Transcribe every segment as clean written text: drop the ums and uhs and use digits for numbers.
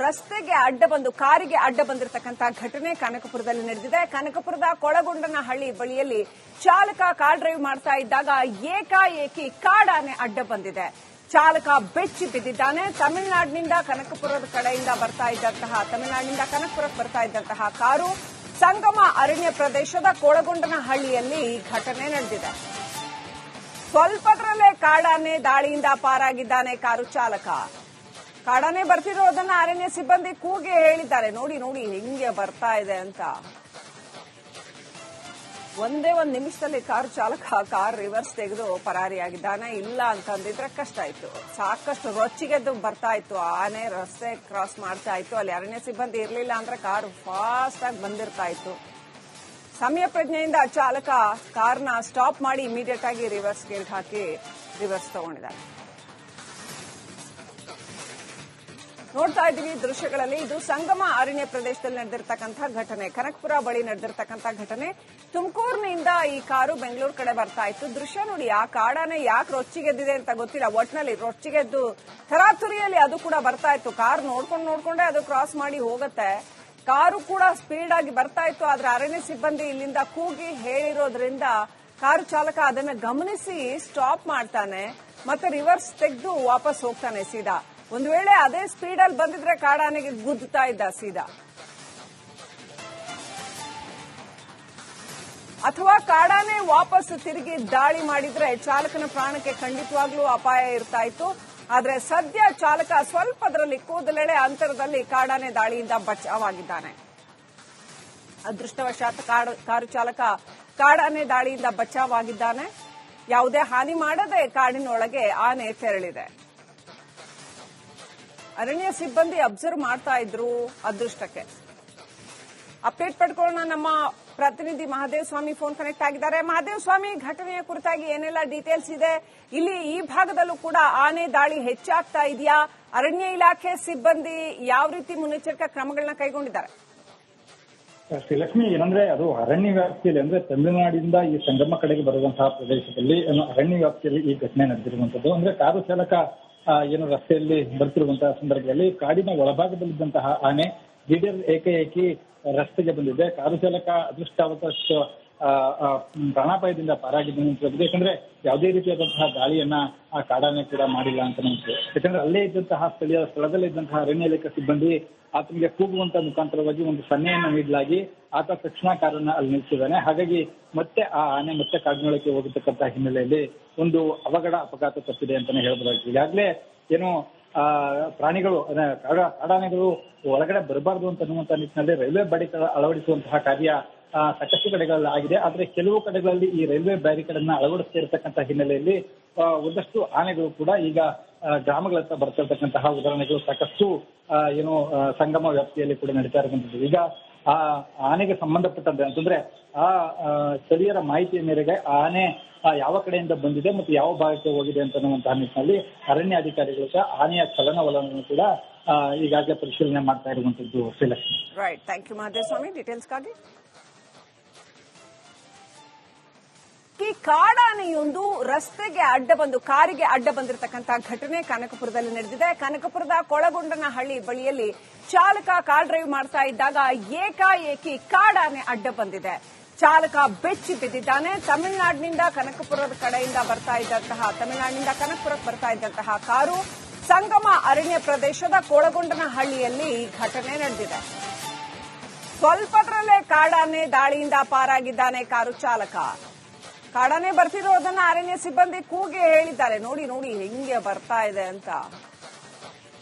ರಸ್ತೆಗೆ ಅಡ್ಡ ಬಂದು ಕಾರಿಗೆ ಅಡ್ಡ ಬಂದಿರತಕ್ಕಂತ ಘಟನೆ ಕನಕಪುರದಲ್ಲಿ ನಡೆದಿದೆ. ಕನಕಪುರದ ಕೊಳಗೊಂಡನಹಳ್ಳಿ ಬಳಿಯಲ್ಲಿ ಚಾಲಕ ಕಾರ್ ಡ್ರೈವ್ ಮಾಡ್ತಾ ಇದ್ದಾಗ ಏಕಾಏಕಿ ಕಾಡಾನೆ ಅಡ್ಡ ಬಂದಿದೆ. ಚಾಲಕ ಬೆಚ್ಚಿ ಬಿದ್ದಿದ್ದಾನೆ. ತಮಿಳುನಾಡಿನಿಂದ ಕನಕಪುರದ ಕಡೆಯಿಂದ ತಮಿಳುನಾಡಿನಿಂದ ಕನಕಪುರಕ್ಕೆ ಬರ್ತಾ ಇದ್ದಂತಹ ಕಾರು ಸಂಗಮ ಅರಣ್ಯ ಪ್ರದೇಶದ ಕೊಳಗೊಂಡನಹಳ್ಳಿಯಲ್ಲಿ ಈ ಘಟನೆ ನಡೆದಿದೆ. ಸ್ವಲ್ಪದರಲ್ಲೇ ಕಾಡಾನೆ ದಾಳಿಯಿಂದ ಪಾರಾಗಿದ್ದಾನೆ ಕಾರು ಚಾಲಕ. ಕಾಡಾನೆ ಬರ್ತಿರೋದನ್ನ ಅರಣ್ಯ ಸಿಬ್ಬಂದಿ ಕೂಗಿ ಹೇಳಿದ್ದಾರೆ. ನೋಡಿ ನೋಡಿ ಹೆಂಗೆ ಬರ್ತಾ ಇದೆ ಅಂತ. ಒಂದೇ ಒಂದು ನಿಮಿಷದಲ್ಲಿ ಕಾರು ಚಾಲಕ ಕಾರ್ ರಿವರ್ಸ್ ತೆಗೆದು ಪರಾರಿಯಾಗಿದ್ದಾನೆ. ಇಲ್ಲ ಅಂತಂದಿದ್ರೆ ಕಷ್ಟ ಇತ್ತು. ಸಾಕಷ್ಟು ರೊಚ್ಚಿಗೆದ್ದು ಬರ್ತಾ ಇತ್ತು. ಆನೆ ರಸ್ತೆ ಕ್ರಾಸ್ ಮಾಡ್ತಾ ಇತ್ತು. ಅಲ್ಲಿ ಅರಣ್ಯ ಸಿಬ್ಬಂದಿ ಇರಲಿಲ್ಲ ಅಂದ್ರೆ ಕಾರು ಫಾಸ್ಟ್ ಆಗಿ ಬಂದಿರ್ತಾ ಇತ್ತು. ಸಮಯ ಪ್ರಜ್ಞೆಯಿಂದ ಚಾಲಕ ಕಾರ್ನ ಸ್ಟಾಪ್ ಮಾಡಿ ಇಮಿಡಿಯೇಟ್ ಆಗಿ ರಿವರ್ಸ್ ಗೇರ್ ಹಾಕಿ ರಿವರ್ಸ್ ತಗೊಂಡಿದ್ದಾರೆ. ನೋಡ್ತಾ ಇದ್ದೀವಿ ದೃಶ್ಯಗಳಲ್ಲಿ. ಇದು ಸಂಗಮ ಅರಣ್ಯ ಪ್ರದೇಶದಲ್ಲಿ ನಡೆದಿರ್ತಕ್ಕಂಥ ಘಟನೆ. ಕನಕಪುರ ಬಳಿ ನಡೆದಿರ್ತಕ್ಕಂಥ ಘಟನೆ. ತುಮಕೂರಿನಿಂದ ಈ ಕಾರು ಬೆಂಗಳೂರು ಕಡೆ ಬರ್ತಾ ಇತ್ತು. ದೃಶ್ಯ ನೋಡಿ. ಆ ಕಾಡಾನೆ ಯಾಕೆ ರೊಚ್ಚಿಗೆದ್ದಿದೆ ಅಂತ ಗೊತ್ತಿಲ್ಲ. ಒಟ್ಟಿನಲ್ಲಿ ರೊಚ್ಚಿಗೆದ್ದು ತರಾತುರಿಯಲ್ಲಿ ಅದು ಕೂಡ ಬರ್ತಾ ಇತ್ತು. ಕಾರ್ ನೋಡ್ಕೊಂಡೇ ಅದು ಕ್ರಾಸ್ ಮಾಡಿ ಹೋಗುತ್ತೆ. ಕಾರು ಕೂಡ ಸ್ಪೀಡ್ ಆಗಿ ಬರ್ತಾ ಇತ್ತು. ಆದ್ರೆ ಅರಣ್ಯ ಸಿಬ್ಬಂದಿ ಇಲ್ಲಿಂದ ಕೂಗಿ ಹೇಳಿರೋದ್ರಿಂದ ಕಾರು ಚಾಲಕ ಅದನ್ನ ಗಮನಿಸಿ ಸ್ಟಾಪ್ ಮಾಡ್ತಾನೆ. ಮತ್ತೆ ರಿವರ್ಸ್ ತೆಗೆದು ವಾಪಸ್ ಹೋಗ್ತಾನೆ ಸೀದಾ. ಒಂದು ವೇಳೆ ಅದೇ ಸ್ಪೀಡ್ ಅಲ್ಲಿ ಬಂದಿದ್ರೆ ಕಾಡಾನೆಗೆ ಗುದ್ದುತ್ತಾ ಇದ್ದ ಸೀದಾ. ಅಥವಾ ಕಾಡಾನೆ ವಾಪಸ್ ತಿರುಗಿ ದಾಳಿ ಮಾಡಿದ್ರೆ ಚಾಲಕನ ಪ್ರಾಣಕ್ಕೆ ಖಂಡಿತವಾಗ್ಲೂ ಅಪಾಯ ಇರ್ತಾ ಇತ್ತು. ಆದ್ರೆ ಸದ್ಯ ಚಾಲಕ ಸ್ವಲ್ಪದರಲ್ಲಿ ಕೂದಲೆಳೆ ಅಂತರದಲ್ಲಿ ಕಾಡಾನೆ ದಾಳಿಯಿಂದ ಬಚಾವಾಗಿದ್ದಾನೆ. ಅದೃಷ್ಟವಶಾತ್ ಕಾರು ಚಾಲಕ ಕಾಡಾನೆ ದಾಳಿಯಿಂದ ಬಚಾವಾಗಿದ್ದಾನೆ. ಯಾವುದೇ ಹಾನಿ ಮಾಡದೆ ಕಾಡಿನೊಳಗೆ ಆನೆ ತೆರಳಿದೆ. ಅರಣ್ಯ ಸಿಬ್ಬಂದಿ ಅಬ್ಸರ್ವ್ ಮಾಡ್ತಾ ಇದ್ರು. ಅದೃಷ್ಟಕ್ಕೆ ಅಪ್ಡೇಟ್ ಪಡ್ಕೊಳ್ಳೋಣ. ನಮ್ಮ ಪ್ರತಿನಿಧಿ ಮಹದೇವ್ ಸ್ವಾಮಿ ಫೋನ್ ಕನೆಕ್ಟ್ ಆಗಿದ್ದಾರೆ. ಮಹದೇವ್ ಸ್ವಾಮಿ, ಘಟನೆಯ ಕುರಿತಾಗಿ ಏನೆಲ್ಲ ಡೀಟೇಲ್ಸ್ ಇದೆ? ಇಲ್ಲಿ ಈ ಭಾಗದಲ್ಲೂ ಕೂಡ ಆನೆ ದಾಳಿ ಹೆಚ್ಚಾಗ್ತಾ ಇದೆಯಾ? ಅರಣ್ಯ ಇಲಾಖೆ ಸಿಬ್ಬಂದಿ ಯಾವ ರೀತಿ ಮುನ್ನೆಚ್ಚರಿಕಾ ಕ್ರಮಗಳನ್ನ ಕೈಗೊಂಡಿದ್ದಾರೆ? ಶ್ರೀಲಕ್ಷ್ಮಿ, ಏನಂದ್ರೆ ಅದು ಅರಣ್ಯ ವ್ಯಾಪ್ತಿಯಲ್ಲಿ ಅಂದ್ರೆ ತಮಿಳುನಾಡಿನಿಂದ ಈ ಸಂಗಮ ಕಡೆಗೆ ಬರುವಂತಹ ಪ್ರದೇಶದಲ್ಲಿ ಅರಣ್ಯ ವ್ಯಾಪ್ತಿಯಲ್ಲಿ ಈ ಘಟನೆ ನಡೆದಿರುವಂತದ್ದು. ಅಂದ್ರೆ ಕಾರು ಚಾಲಕ ಏನು ರಸ್ತೆಯಲ್ಲಿ ಬರ್ತಿರುವಂತಹ ಸಂದರ್ಭದಲ್ಲಿ ಕಾಡಿನ ಒಳಭಾಗದಲ್ಲಿದ್ದಂತಹ ಆನೆ ದಿಢೀರ್ ಏಕಾಏಕಿ ರಸ್ತೆಗೆ ಬಂದಿದೆ. ಕಾರು ಚಾಲಕ ಅದೃಷ್ಟವಶಾತ್ ಪ್ರಾಣಾಪಾಯದಿಂದ ಪಾರಾಗಿದ್ದಾನೆ. ಯಾಕಂದ್ರೆ ಯಾವುದೇ ರೀತಿಯಾದಂತಹ ದಾಳಿಯನ್ನ ಆ ಕಾಡಾನೆ ಕೂಡ ಮಾಡಿಲ್ಲ ಅಂತ ನಮಗೆ. ಯಾಕಂದ್ರೆ ಅಲ್ಲೇ ಇದ್ದಂತಹ ಸ್ಥಳದಲ್ಲೇ ಇದ್ದಂತಹ ಅರಣ್ಯ ಇಲಾಖೆ ಸಿಬ್ಬಂದಿ ಆತನಿಗೆ ಕೂಗುವಂತ ಮುಖಾಂತರವಾಗಿ ಒಂದು ಸನ್ನೆಯನ್ನು ನೀಡಲಾಗಿ ಆತ ತಕ್ಷಣ ಕಾರನ್ನ ಅಲ್ಲಿ ನಿಲ್ಲಿಸಿದ್ದಾನೆ. ಹಾಗಾಗಿ ಮತ್ತೆ ಆ ಆನೆ ಮತ್ತೆ ಕಾಡಿನೊಳಕ್ಕೆ ಹೋಗತಕ್ಕಂತ ಹಿನ್ನೆಲೆಯಲ್ಲಿ ಒಂದು ಅಪಘಾತ ತಪ್ಪಿದೆ ಅಂತಾನೆ ಹೇಳ್ಬೋದಾಗಿದೆ. ಈಗಾಗಲೇ ಏನು ಪ್ರಾಣಿಗಳು ಕಾಡಾನೆಗಳು ಒಳಗಡೆ ಬರಬಾರದು ಅಂತ ಅನ್ನುವಂತ ನಿಟ್ಟಿನಲ್ಲಿ ರೈಲ್ವೆ ಬ್ಯಾರಿಕೇಡ್ ಅಳವಡಿಸುವಂತಹ ಕಾರ್ಯ ಸಾಕಷ್ಟು ಕಡೆಗಳಲ್ಲಿ ಆಗಿದೆ. ಆದ್ರೆ ಕೆಲವು ಕಡೆಗಳಲ್ಲಿ ಈ ರೈಲ್ವೆ ಬ್ಯಾರಿಕೇಡ್ ಅನ್ನ ಅಳವಡಿಸ್ತಾ ಇರತಕ್ಕಂತಹ ಹಿನ್ನೆಲೆಯಲ್ಲಿ ಒಂದಷ್ಟು ಆನೆಗಳು ಕೂಡ ಈಗ ಗ್ರಾಮಗಳತ್ತ ಬರ್ತಾ ಇರತಕ್ಕಂತಹ ಉದಾಹರಣೆಗಳು ಸಾಕಷ್ಟು ಏನು ಸಂಗಮ ವ್ಯಾಪ್ತಿಯಲ್ಲಿ ಕೂಡ ನಡೀತಾ ಇರತಕ್ಕಂಥದ್ದು. ಈಗ ಆ ಆನೆಗೆ ಸಂಬಂಧಪಟ್ಟಂತೆ ಅಂತಂದ್ರೆ ಆ ಸ್ಥಳೀಯರ ಮಾಹಿತಿಯ ಮೇರೆಗೆ ಆ ಆನೆ ಯಾವ ಕಡೆಯಿಂದ ಬಂದಿದೆ ಮತ್ತು ಯಾವ ಭಾಗಕ್ಕೆ ಹೋಗಿದೆ ಅಂತನ್ನುವಂತಹ ನಿಟ್ಟಿನಲ್ಲಿ ಅರಣ್ಯ ಅಧಿಕಾರಿಗಳು ಸಹ ಆನೆಯ ಚಲನವಲನವನ್ನು ಕೂಡ ಈಗಾಗಲೇ ಪರಿಶೀಲನೆ ಮಾಡ್ತಾ ಇರುವಂತದ್ದು. Srilakshmi, right, thank you Mahadev Swamy ಡೀಟೇಲ್ಸ್ಗಾಗಿ. ಈ ಕಾಡಾನೆಯೊಂದು ರಸ್ತೆಗೆ ಅಡ್ಡ ಬಂದು ಕಾರಿಗೆ ಅಡ್ಡ ಬಂದಿರತಕ್ಕಂತ ಘಟನೆ ಕನಕಪುರದಲ್ಲಿ ನಡೆದಿದೆ. ಕನಕಪುರದ ಕೊಳಗೊಂಡನಹಳ್ಳಿ ಬಳಿಯಲ್ಲಿ ಚಾಲಕ ಕಾರ್ ಡ್ರೈವ್ ಮಾಡ್ತಾ ಇದ್ದಾಗ ಏಕಾಏಕಿ ಕಾಡಾನೆ ಅಡ್ಡ ಬಂದಿದೆ. ಚಾಲಕ ಬೆಚ್ಚಿ ಬಿದ್ದಿದ್ದಾನೆ. ತಮಿಳುನಾಡಿನಿಂದ ಕನಕಪುರಕ್ಕೆ ಬರ್ತಾ ಇದ್ದಂತಹ ಕಾರು ಸಂಗಮ ಅರಣ್ಯ ಪ್ರದೇಶದ ಕೊಳಗೊಂಡನಹಳ್ಳಿಯಲ್ಲಿ ಈ ಘಟನೆ ನಡೆದಿದೆ. ಸ್ವಲ್ಪದರಲ್ಲೇ ಕಾಡಾನೆ ದಾಳಿಯಿಂದ ಪಾರಾಗಿದ್ದಾನೆ ಕಾರು ಚಾಲಕ. ಕಾಡಾನೆ ಬರ್ತಿರೋದನ್ನ ಅರಣ್ಯ ಸಿಬ್ಬಂದಿ ಕೂಗಿ ಹೇಳಿದ್ದಾರೆ. ನೋಡಿ ನೋಡಿ ಹೆಂಗೆ ಬರ್ತಾ ಇದೆ ಅಂತ.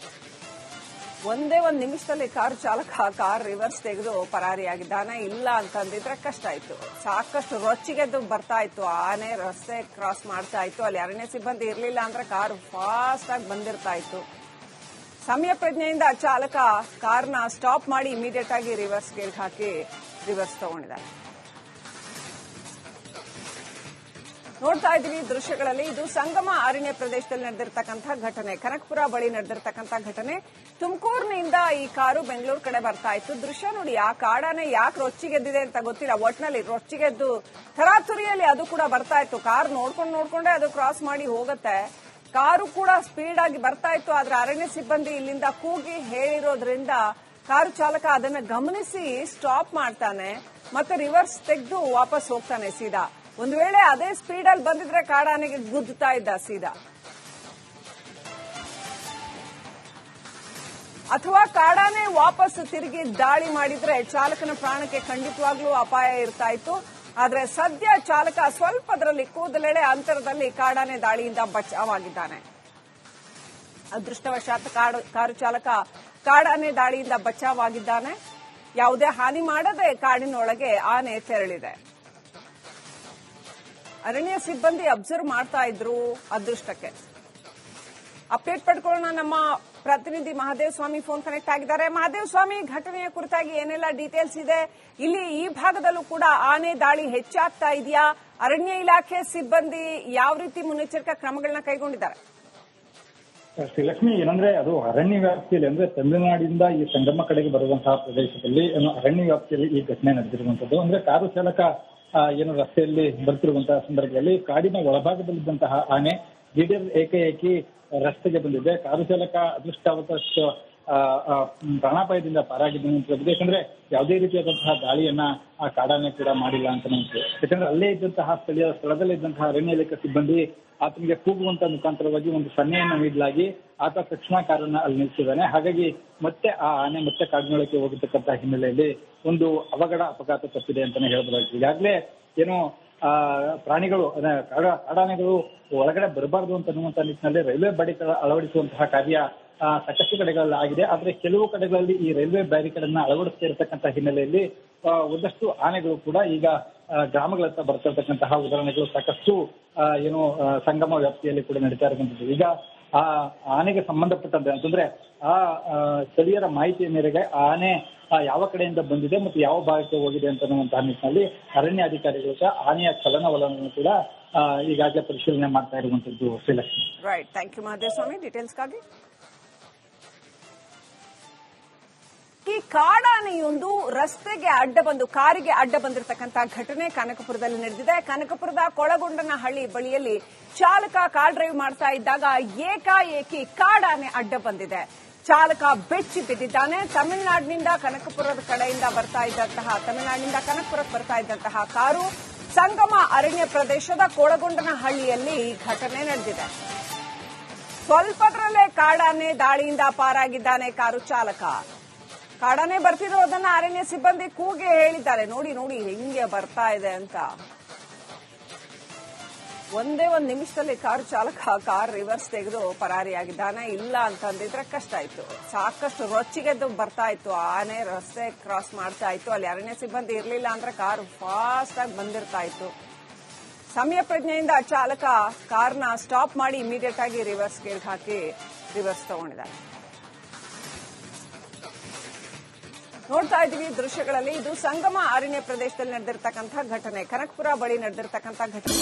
ಒಂದೇ ಒಂದು ನಿಮಿಷದಲ್ಲಿ ಕಾರು ಚಾಲಕ ಕಾರ್ ರಿವರ್ಸ್ ತೆಗೆದು ಪರಾರಿಯಾಗಿದ್ದಾನೆ. ಇಲ್ಲ ಅಂತಂದಿದ್ರೆ ಕಷ್ಟ ಇತ್ತು. ಸಾಕಷ್ಟು ರೊಚ್ಚಿಗೆದ್ದು ಬರ್ತಾ ಇತ್ತು. ಆನೆ ರಸ್ತೆ ಕ್ರಾಸ್ ಮಾಡ್ತಾ ಇತ್ತು. ಅಲ್ಲಿ ಅರಣ್ಯ ಸಿಬ್ಬಂದಿ ಇರಲಿಲ್ಲ ಅಂದ್ರೆ ಕಾರು ಫಾಸ್ಟ್ ಆಗಿ ಬಂದಿರ್ತಾ ಇತ್ತು. ಸಮಯ ಪ್ರಜ್ಞೆಯಿಂದ ಚಾಲಕ ಕಾರ್ನ ಸ್ಟಾಪ್ ಮಾಡಿ ಇಮಿಡಿಯೇಟ್ ಆಗಿ ರಿವರ್ಸ್ ಗೇರ್ ಹಾಕಿ ರಿವರ್ಸ್ ತಗೊಂಡಿದ್ದಾರೆ. ನೋಡ್ತಾ ಇದ್ದೀವಿ ದೃಶ್ಯಗಳಲ್ಲಿ. ಇದು ಸಂಗಮ ಅರಣ್ಯ ಪ್ರದೇಶದಲ್ಲಿ ನಡೆದಿರ್ತಕ್ಕಂಥ ಘಟನೆ. ಕನಕಪುರ ಬಳಿ ನಡೆದಿರ್ತಕ್ಕಂಥ ಘಟನೆ. ತುಮಕೂರಿನಿಂದ ಈ ಕಾರು ಬೆಂಗಳೂರು ಕಡೆ ಬರ್ತಾ ಇತ್ತು. ದೃಶ್ಯ ನೋಡಿ. ಆ ಕಾಡಾನೆ ಯಾಕೆ ರೊಚ್ಚಿಗೆದ್ದಿದೆ ಅಂತ ಗೊತ್ತಿಲ್ಲ. ಒಟ್ಟಿನಲ್ಲಿ ರೊಚ್ಚಿಗೆದ್ದು ತರಾತುರಿಯಲ್ಲಿ ಅದು ಕೂಡ ಬರ್ತಾ ಇತ್ತು. ಕಾರ್ ನೋಡ್ಕೊಂಡೇ ಅದು ಕ್ರಾಸ್ ಮಾಡಿ ಹೋಗುತ್ತೆ. ಕಾರು ಕೂಡ ಸ್ಪೀಡ್ ಆಗಿ ಬರ್ತಾ ಇತ್ತು. ಆದ್ರೆ ಅರಣ್ಯ ಸಿಬ್ಬಂದಿ ಇಲ್ಲಿಂದ ಕೂಗಿ ಹೇಳಿರೋದ್ರಿಂದ ಕಾರು ಚಾಲಕ ಅದನ್ನ ಗಮನಿಸಿ ಸ್ಟಾಪ್ ಮಾಡ್ತಾನೆ, ಮತ್ತೆ ರಿವರ್ಸ್ ತೆಗೆದು ವಾಪಸ್ ಹೋಗ್ತಾನೆ ಸೀದಾ. ಒಂದು ವೇಳೆ ಅದೇ ಸ್ಪೀಡ್ ಅಲ್ಲಿ ಬಂದಿದ್ರೆ ಕಾಡಾನೆಗೆ ಗುದ್ದುತ್ತಾ ಇದ್ದ ಸೀದಾ, ಅಥವಾ ಕಾಡಾನೆ ವಾಪಸ್ ತಿರುಗಿ ದಾಳಿ ಮಾಡಿದ್ರೆ ಚಾಲಕನ ಪ್ರಾಣಕ್ಕೆ ಖಂಡಿತವಾಗ್ಲೂ ಅಪಾಯ ಇರ್ತಾ ಇತ್ತು. ಆದ್ರೆ ಸದ್ಯ ಚಾಲಕ ಸ್ವಲ್ಪದರಲ್ಲಿ ಕೂದಲೆಳೆ ಅಂತರದಲ್ಲಿ ಕಾಡಾನೆ ದಾಳಿಯಿಂದ ಬಚಾವಾಗಿದ್ದಾನೆ. ಅದೃಷ್ಟವಶಾತ್ ಕಾರು ಚಾಲಕ ಕಾಡಾನೆ ದಾಳಿಯಿಂದ ಬಚಾವಾಗಿದ್ದಾನೆ. ಯಾವುದೇ ಹಾನಿ ಮಾಡದೆ ಕಾಡಿನೊಳಗೆ ಆನೆ ತೆರಳಿದೆ. ಅರಣ್ಯ ಸಿಬ್ಬಂದಿ ಅಬ್ಸರ್ವ್ ಮಾಡ್ತಾ ಇದ್ರು ಅದೃಷ್ಟಕ್ಕೆ. ಅಪ್ಡೇಟ್ ಪಡ್ಕೊಳ್ಳೋಣ. ನಮ್ಮ ಪ್ರತಿನಿಧಿ ಮಹಾದೇವ್ ಸ್ವಾಮಿ ಫೋನ್ ಕನೆಕ್ಟ್ ಆಗಿದ್ದಾರೆ. ಮಹಾದೇವ್ ಸ್ವಾಮಿ, ಘಟನೆಯ ಕುರಿತಾಗಿ ಏನೆಲ್ಲ ಡೀಟೇಲ್ಸ್ ಇದೆ? ಇಲ್ಲಿ ಈ ಭಾಗದಲ್ಲೂ ಕೂಡ ಆನೆ ದಾಳಿ ಹೆಚ್ಚಾಗ್ತಾ ಇದೆಯಾ? ಅರಣ್ಯ ಇಲಾಖೆ ಸಿಬ್ಬಂದಿ ಯಾವ ರೀತಿ ಮುನ್ನೆಚ್ಚರಿಕಾ ಕ್ರಮಗಳನ್ನ ಕೈಗೊಂಡಿದ್ದಾರೆ? ಶ್ರೀಲಕ್ಷ್ಮಿ, ಏನಂದ್ರೆ ಅದು ಅರಣ್ಯ ವ್ಯಾಪ್ತಿಯಲ್ಲಿ ಅಂದ್ರೆ ತಮಿಳುನಾಡಿಂದ ಈ ಸಂಗಮ ಕಡೆಗೆ ಬರುವಂತಹ ಪ್ರದೇಶದಲ್ಲಿ ಅರಣ್ಯ ವ್ಯಾಪ್ತಿಯಲ್ಲಿ ಈ ಘಟನೆ ನಡೆದಿರುವಂತದ್ದು. ಅಂದ್ರೆ ಕಾರು ಚಾಲಕ ರಸ್ತೆಯಲ್ಲಿ ಬರ್ತಿರುವಂತಹ ಸಂದರ್ಭದಲ್ಲಿ ಕಾಡಿನ ಒಳಭಾಗದಲ್ಲಿದ್ದಂತಹ ಆನೆ ದಿಢೀರ್ ಏಕಾಏಕಿ ರಸ್ತೆಗೆ ಬಂದಿದೆ. ಕಾರು ಚಾಲಕ ಅದೃಷ್ಟವಶ ಪ್ರಾಣಾಪಾಯದಿಂದ ಪಾರಾಗಿದ್ದಂಥದ್ದು. ಯಾಕಂದ್ರೆ ಯಾವುದೇ ರೀತಿಯಾದಂತಹ ದಾಳಿಯನ್ನ ಆ ಕಾಡಾನೆ ಕೂಡ ಮಾಡಿಲ್ಲ ಅಂತ ನಮ್ಗೆ. ಯಾಕಂದ್ರೆ ಅಲ್ಲೇ ಇದ್ದಂತಹ ಸ್ಥಳದಲ್ಲೇ ಇದ್ದಂತಹ ಅರಣ್ಯ ಇಲಾಖೆ ಸಿಬ್ಬಂದಿ ಆತನಿಗೆ ಕೂಗುವಂತ ಮುಖಾಂತರವಾಗಿ ಒಂದು ಸನ್ನೆಯನ್ನು ನೀಡಲಾಗಿ ಆತ ತಕ್ಷಣ ಕಾರನ್ನ ಅಲ್ಲಿ ನಿಲ್ಲಿಸಿದ್ದಾನೆ. ಹಾಗಾಗಿ ಮತ್ತೆ ಆ ಆನೆ ಮತ್ತೆ ಕಾಡಿನೊಳಕ್ಕೆ ಹೋಗಿರ್ತಕ್ಕಂಥ ಹಿನ್ನೆಲೆಯಲ್ಲಿ ಒಂದು ಅಪಘಾತ ತಪ್ಪಿದೆ ಅಂತಾನೆ ಹೇಳಬಹುದಾಗಿದೆ. ಈಗಾಗಲೇ ಏನು ಪ್ರಾಣಿಗಳು ಕಾಡಾನೆಗಳು ಒಳಗಡೆ ಬರಬಾರದು ಅಂತ ಅನ್ನುವಂತ ನಿಟ್ಟಿನಲ್ಲಿ ರೈಲ್ವೆ ಬ್ಯಾರಿಕೇಡ್ ಅಳವಡಿಸುವಂತಹ ಕಾರ್ಯ ಸಾಕಷ್ಟು ಕಡೆಗಳಲ್ಲಿ ಆಗಿದೆ. ಆದ್ರೆ ಕೆಲವು ಕಡೆಗಳಲ್ಲಿ ಈ ರೈಲ್ವೆ ಬ್ಯಾರಿಕೇಡ್ ಅನ್ನ ಅಳವಡಿಸ್ತಾ ಇರತಕ್ಕಂತಹ ಹಿನ್ನೆಲೆಯಲ್ಲಿ ಒಂದಷ್ಟು ಆನೆಗಳು ಕೂಡ ಈಗ ಗ್ರಾಮಗಳತ್ತ ಬರ್ತಾ ಇರತಕ್ಕಂತಹ ಉದಾಹರಣೆಗಳು ಸಾಕಷ್ಟು ಸಂಗಮ ವ್ಯಾಪ್ತಿಯಲ್ಲಿ ಕೂಡ ನಡೀತಾ ಇರತಕ್ಕಂಥದ್ದು. ಈಗ ಆ ಆನೆಗೆ ಸಂಬಂಧಪಟ್ಟಂತೆ ಅಂತಂದ್ರೆ ಆ ಸ್ಥಳೀಯರ ಮಾಹಿತಿಯ ಮೇರೆಗೆ ಆನೆ ಯಾವ ಕಡೆಯಿಂದ ಬಂದಿದೆ ಮತ್ತು ಯಾವ ಭಾಗಕ್ಕೆ ಹೋಗಿದೆ ಅಂತನ್ನುವಂತಹ ನಿಟ್ಟಿನಲ್ಲಿ ಅರಣ್ಯ ಅಧಿಕಾರಿಗಳು ಸಹ ಆನೆಯ ಚಲನವಲನವನ್ನು ಕೂಡ ಈಗಾಗಲೇ ಪರಿಶೀಲನೆ ಮಾಡ್ತಾ ಇರುವಂತದ್ದು. Srilakshmi, right, thank you Mahadev Swamy ಡೀಟೇಲ್ಸ್ಗಾಗಿ. ಈ ಕಾಡಾನೆಯೊಂದು ರಸ್ತೆಗೆ ಅಡ್ಡ ಬಂದು ಕಾರಿಗೆ ಅಡ್ಡ ಬಂದಿರತಕ್ಕಂತಹ ಘಟನೆ ಕನಕಪುರದಲ್ಲಿ ನಡೆದಿದೆ. ಕನಕಪುರದ ಕೊಳಗೊಂಡನಹಳ್ಳಿ ಬಳಿಯಲ್ಲಿ ಚಾಲಕ ಕಾರ್ ಡ್ರೈವ್ ಮಾಡ್ತಾ ಇದ್ದಾಗ ಏಕಾಏಕಿ ಕಾಡಾನೆ ಅಡ್ಡ ಬಂದಿದೆ. ಚಾಲಕ ಬೆಚ್ಚಿ ಬಿದ್ದಿದ್ದಾನೆ. ತಮಿಳುನಾಡಿನಿಂದ ಕನಕಪುರದ ಕಡೆಯಿಂದ ತಮಿಳುನಾಡಿನಿಂದ ಕನಕಪುರಕ್ಕೆ ಬರ್ತಾ ಇದ್ದಂತಹ ಕಾರು ಸಂಗಮ ಅರಣ್ಯ ಪ್ರದೇಶದ ಕೊಳಗೊಂಡನಹಳ್ಳಿಯಲ್ಲಿ ಈ ಘಟನೆ ನಡೆದಿದೆ. ಸ್ವಲ್ಪದರಲ್ಲೇ ಕಾಡಾನೆ ದಾಳಿಯಿಂದ ಪಾರಾಗಿದ್ದಾನೆ ಕಾರು ಚಾಲಕ. ಕಾಡಾನೆ ಬರ್ತಿರೋದನ್ನ ಅರಣ್ಯ ಸಿಬ್ಬಂದಿ ಕೂಗಿ ಹೇಳಿದ್ದಾರೆ. ನೋಡಿ ನೋಡಿ ಹೆಂಗೆ ಬರ್ತಾ ಇದೆ ಅಂತ. ಒಂದೇ ಒಂದು ನಿಮಿಷದಲ್ಲಿ ಕಾರು ಚಾಲಕ ಕಾರ್ ರಿವರ್ಸ್ ತೆಗೆದು ಪರಾರಿಯಾಗಿದ್ದಾನೆ. ಇಲ್ಲ ಅಂತಂದಿದ್ರೆ ಕಷ್ಟ ಇತ್ತು. ಸಾಕಷ್ಟು ರೊಚ್ಚಿಗೆದ್ದು ಬರ್ತಾ ಇತ್ತು ಆನೆ. ರಸ್ತೆ ಕ್ರಾಸ್ ಮಾಡ್ತಾ ಇತ್ತು. ಅಲ್ಲಿ ಅರಣ್ಯ ಸಿಬ್ಬಂದಿ ಇರಲಿಲ್ಲ ಅಂದ್ರೆ ಕಾರು ಫಾಸ್ಟ್ ಆಗಿ ಬಂದಿರ್ತಾ ಇತ್ತು. ಸಮಯ ಪ್ರಜ್ಞೆಯಿಂದ ಚಾಲಕ ಕಾರ್ನ ಸ್ಟಾಪ್ ಮಾಡಿ ಇಮಿಡಿಯೇಟ್ ಆಗಿ ರಿವರ್ಸ್ ಗೇರ್ ಹಾಕಿ ರಿವರ್ಸ್ ತಗೊಂಡಿದ್ದಾರೆ. ನೋಡ್ತಾ ಇದ್ದೀವಿ ದೃಶ್ಯಗಳಲ್ಲಿ. ಇದು ಸಂಗಮ ಅರಣ್ಯ ಪ್ರದೇಶದಲ್ಲಿ ನಡೆದಿರ್ತಕ್ಕಂಥ ಘಟನೆ, ಕನಕಪುರ ಬಳಿ ನಡೆದಿರ್ತಕ್ಕಂಥ ಘಟನೆ.